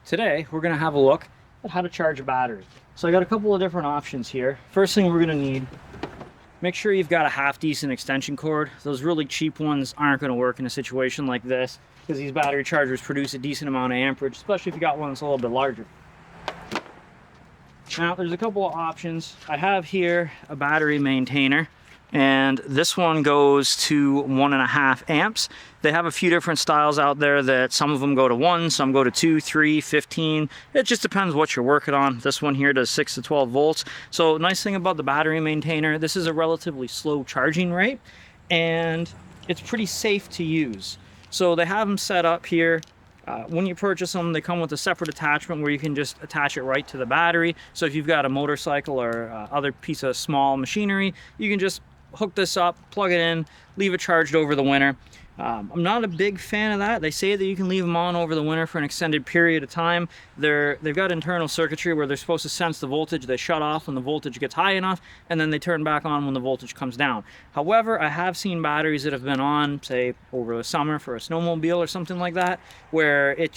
Today, we're going to have a look at how to charge a battery. So I got a couple of different options here. First thing we're going to need, make sure you've got a half-decent extension cord. Those really cheap ones aren't going to work in a situation like this because these battery chargers produce a decent amount of amperage, especially if you got one that's a little bit larger. Now, there's a couple of options. I have here a battery maintainer, and this one goes to 1.5 amps. They have a few different styles out there that some of them go to 1, some go to 2, 3, 15. It just depends what you're working on. This one here does 6 to 12 volts. So nice thing about the battery maintainer, this is a relatively slow charging rate, and it's pretty safe to use. So they have them set up here. When you purchase them, they come with a separate attachment where you can just attach it right to the battery. So if you've got a motorcycle or other piece of small machinery, you can just hook this up, plug it in, leave it charged over the winter. I'm not a big fan of that. They say that you can leave them on over the winter for an extended period of time. They've got internal circuitry where they're supposed to sense the voltage. They shut off when the voltage gets high enough, and then they turn back on when the voltage comes down. However, I have seen batteries that have been on, say, over the summer for a snowmobile or something like that, where it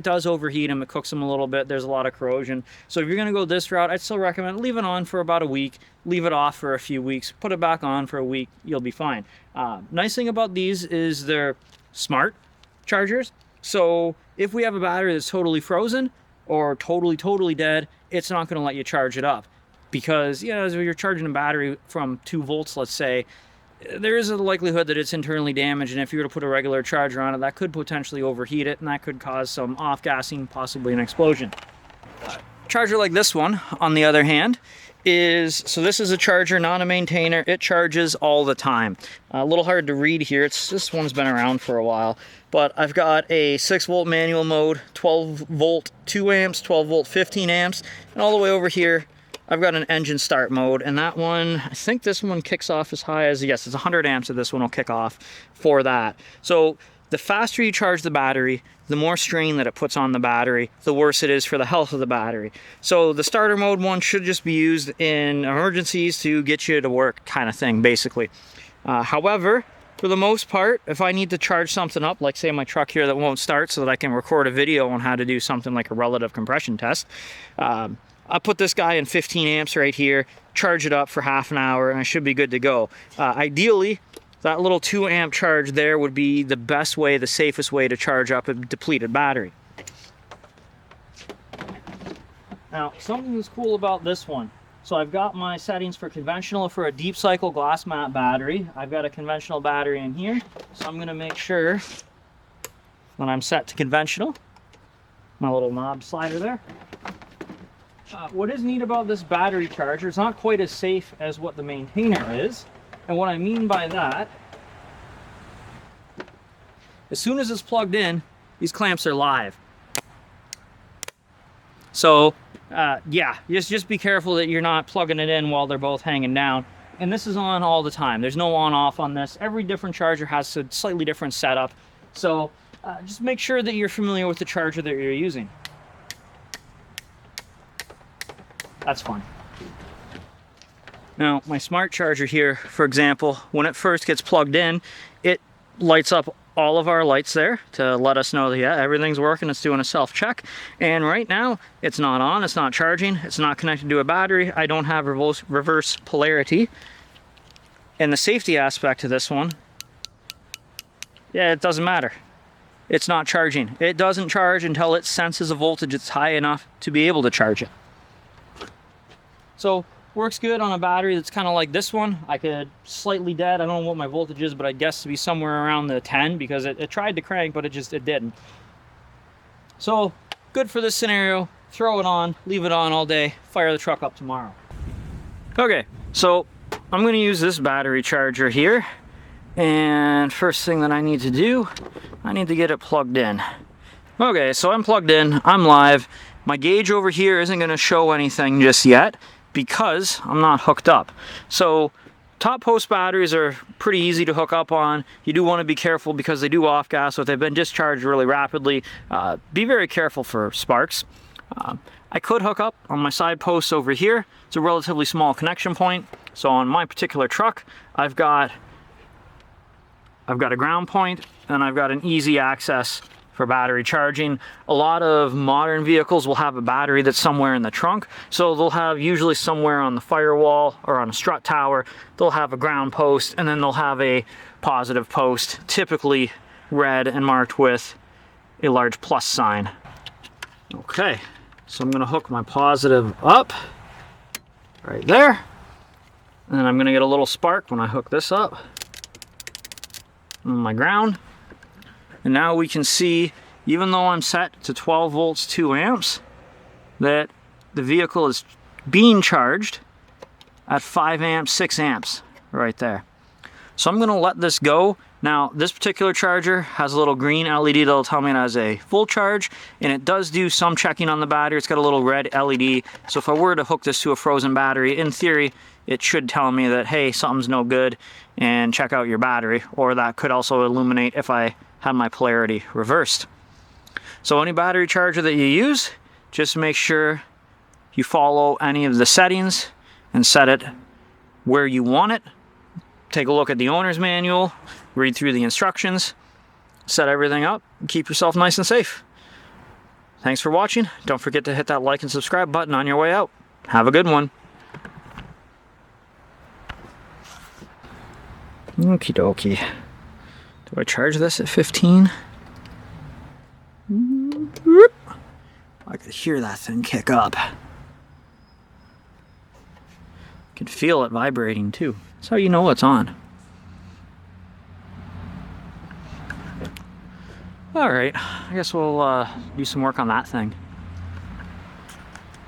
does overheat them, it cooks them a little bit, there's a lot of corrosion. So if you're gonna go this route, I'd still recommend leave it on for about a week, leave it off for a few weeks, put it back on for a week, you'll be fine. Nice thing about these is they're smart chargers. So if we have a battery that's totally frozen or totally dead, it's not going to let you charge it up. Because, you know, as you're charging a battery from 2 volts, let's say, there is a likelihood that it's internally damaged, and if you were to put a regular charger on it, that could potentially overheat it, and that could cause some off-gassing, possibly an explosion. Charger like this one, on the other hand, so this is a charger, not a maintainer. It charges all the time. A little hard to read here. This one's been around for a while, but I've got a 6-volt manual mode, 12-volt 2 amps, 12-volt 15 amps, and all the way over here I've got an engine start mode, and that one, I think this one kicks off as high as, yes, it's 100 amps that this one will kick off for that. So the faster you charge the battery, the more strain that it puts on the battery, the worse it is for the health of the battery. So the starter mode one should just be used in emergencies to get you to work kind of thing, basically. However, for the most part, if I need to charge something up, like say my truck here that won't start so that I can record a video on how to do something like a relative compression test, I put this guy in 15 amps right here, charge it up for half an hour, and I should be good to go. Ideally, that little 2 amp charge there would be the best way, the safest way to charge up a depleted battery. Now, something that's cool about this one. So I've got my settings for conventional for a deep cycle glass mat battery. I've got a conventional battery in here. So I'm gonna make sure when I'm set to conventional, my little knob slider there. What is neat about this battery charger, it's not quite as safe as what the maintainer is. And what I mean by that, as soon as it's plugged in, these clamps are live. So, yeah, just be careful that you're not plugging it in while they're both hanging down. And this is on all the time. There's no on-off on this. Every different charger has a slightly different setup. So, just make sure that you're familiar with the charger that you're using. That's fine. Now, my smart charger here, for example, when it first gets plugged in, it lights up all of our lights there to let us know that, yeah, everything's working, it's doing a self-check. And right now, it's not on, it's not charging, it's not connected to a battery, I don't have reverse polarity. And the safety aspect to this one, yeah, it doesn't matter. It's not charging. It doesn't charge until it senses a voltage that's high enough to be able to charge it. So, works good on a battery that's kind of like this one. I could slightly dead, I don't know what my voltage is, but I guess to be somewhere around the 10 because it tried to crank, but it didn't. So good for this scenario. Throw it on, leave it on all day, fire the truck up tomorrow. Okay, so I'm going to use this battery charger here, and first thing that I need to do, I need to get it plugged in. Okay, so I'm plugged in, I'm live. My gauge over here isn't going to show anything just yet because I'm not hooked up. So top post batteries are pretty easy to hook up on. You do want to be careful because they do off gas, so if they've been discharged really rapidly, be very careful for sparks. I could hook up on my side posts over here. It's a relatively small connection point. So on my particular truck, I've got I've got a ground point, and I've got an easy access for battery charging. A lot of modern vehicles will have a battery that's somewhere in the trunk, so they'll have usually somewhere on the firewall or on a strut tower, they'll have a ground post, and then they'll have a positive post, typically red and marked with a large plus sign. Okay, so I'm gonna hook my positive up right there, and then I'm gonna get a little spark when I hook this up on my ground. And now we can see, even though I'm set to 12 volts, 2 amps, that the vehicle is being charged at 5 amps, 6 amps right there. So I'm gonna let this go. Now, this particular charger has a little green LED that'll tell me it has a full charge, and it does do some checking on the battery. It's got a little red LED. So if I were to hook this to a frozen battery, in theory, it should tell me that, hey, something's no good, and check out your battery. Or that could also illuminate if I have my polarity reversed. So any battery charger that you use, just make sure you follow any of the settings and set it where you want it. Take a look at the owner's manual, read through the instructions, set everything up, and keep yourself nice and safe. Thanks for watching. Don't forget to hit that like and subscribe button on your way out. Have a good one. Okie dokie. Do I charge this at 15? I could hear that thing kick up. I can feel it vibrating too. That's how you know it's on. Alright, I guess we'll do some work on that thing.